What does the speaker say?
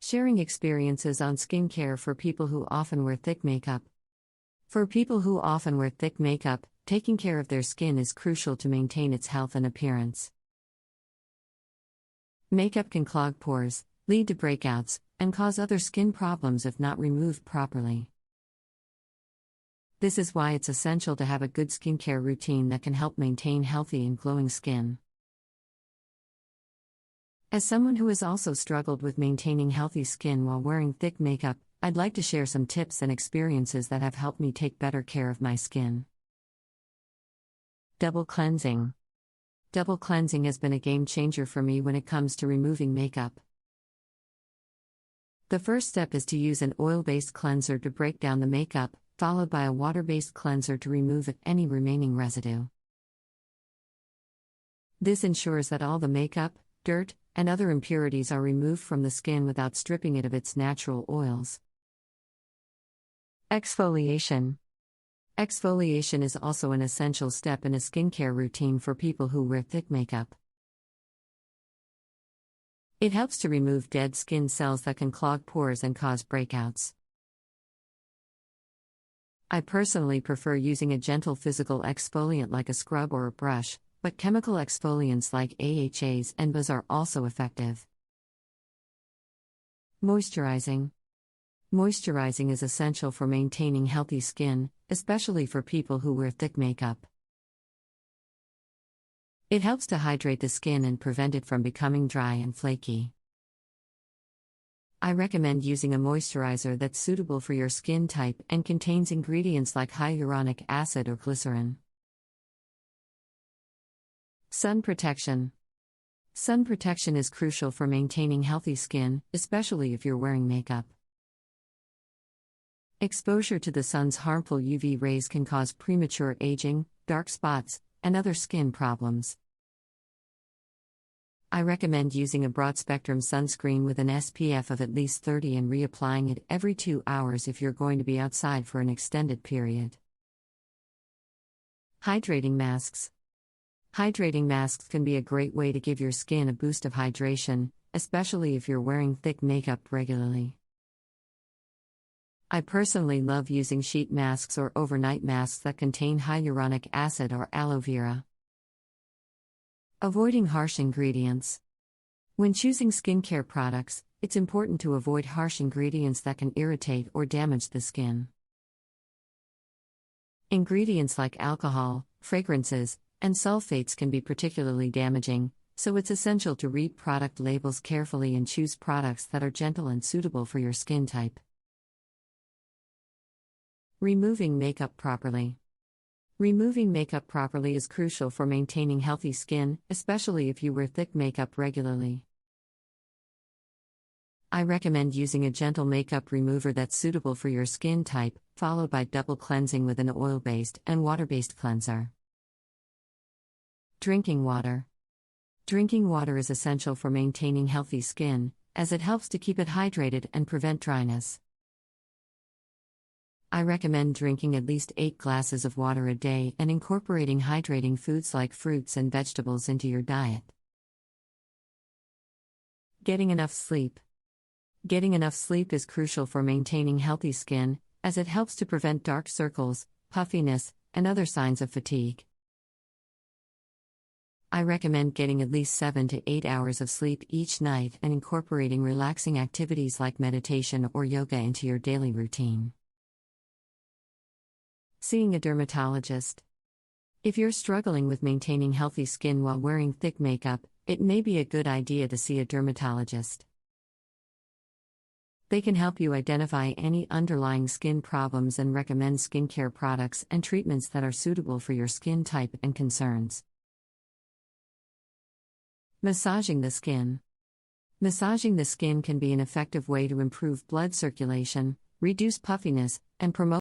Sharing experiences on skincare for people who often wear thick makeup. For people who often wear thick makeup, taking care of their skin is crucial to maintain its health and appearance. Makeup can clog pores, lead to breakouts, and cause other skin problems if not removed properly. This is why it's essential to have a good skincare routine that can help maintain healthy and glowing skin. As someone who has also struggled with maintaining healthy skin while wearing thick makeup, I'd like to share some tips and experiences that have helped me take better care of my skin. Double cleansing. Double cleansing has been a game changer for me when it comes to removing makeup. The first step is to use an oil-based cleanser to break down the makeup, followed by a water-based cleanser to remove any remaining residue. This ensures that all the makeup, dirt, and other impurities are removed from the skin without stripping it of its natural oils. Exfoliation. Exfoliation is also an essential step in a skincare routine for people who wear thick makeup. It helps to remove dead skin cells that can clog pores and cause breakouts. I personally prefer using a gentle physical exfoliant like a scrub or a brush, but chemical exfoliants like AHAs and BAs are also effective. Moisturizing. Moisturizing is essential for maintaining healthy skin, especially for people who wear thick makeup. It helps to hydrate the skin and prevent it from becoming dry and flaky. I recommend using a moisturizer that's suitable for your skin type and contains ingredients like hyaluronic acid or glycerin. Sun protection. Sun protection is crucial for maintaining healthy skin, especially if you're wearing makeup. Exposure to the sun's harmful UV rays can cause premature aging, dark spots, and other skin problems. I recommend using a broad-spectrum sunscreen with an SPF of at least 30 and reapplying it every 2 hours if you're going to be outside for an extended period. Hydrating masks. Hydrating masks can be a great way to give your skin a boost of hydration, especially if you're wearing thick makeup regularly. I personally love using sheet masks or overnight masks that contain hyaluronic acid or aloe vera. Avoiding harsh ingredients. When choosing skincare products, it's important to avoid harsh ingredients that can irritate or damage the skin. Ingredients like alcohol, fragrances, and sulfates can be particularly damaging, so it's essential to read product labels carefully and choose products that are gentle and suitable for your skin type. Removing makeup properly. Removing makeup properly is crucial for maintaining healthy skin, especially if you wear thick makeup regularly. I recommend using a gentle makeup remover that's suitable for your skin type, followed by double cleansing with an oil-based and water-based cleanser. Drinking water. Drinking water is essential for maintaining healthy skin, as it helps to keep it hydrated and prevent dryness. I recommend drinking at least 8 glasses of water a day and incorporating hydrating foods like fruits and vegetables into your diet. Getting enough sleep. Getting enough sleep is crucial for maintaining healthy skin, as it helps to prevent dark circles, puffiness, and other signs of fatigue. I recommend getting at least 7 to 8 hours of sleep each night and incorporating relaxing activities like meditation or yoga into your daily routine. Seeing a dermatologist. If you're struggling with maintaining healthy skin while wearing thick makeup, it may be a good idea to see a dermatologist. They can help you identify any underlying skin problems and recommend skincare products and treatments that are suitable for your skin type and concerns. Massaging the skin. Massaging the skin can be an effective way to improve blood circulation, reduce puffiness, and promote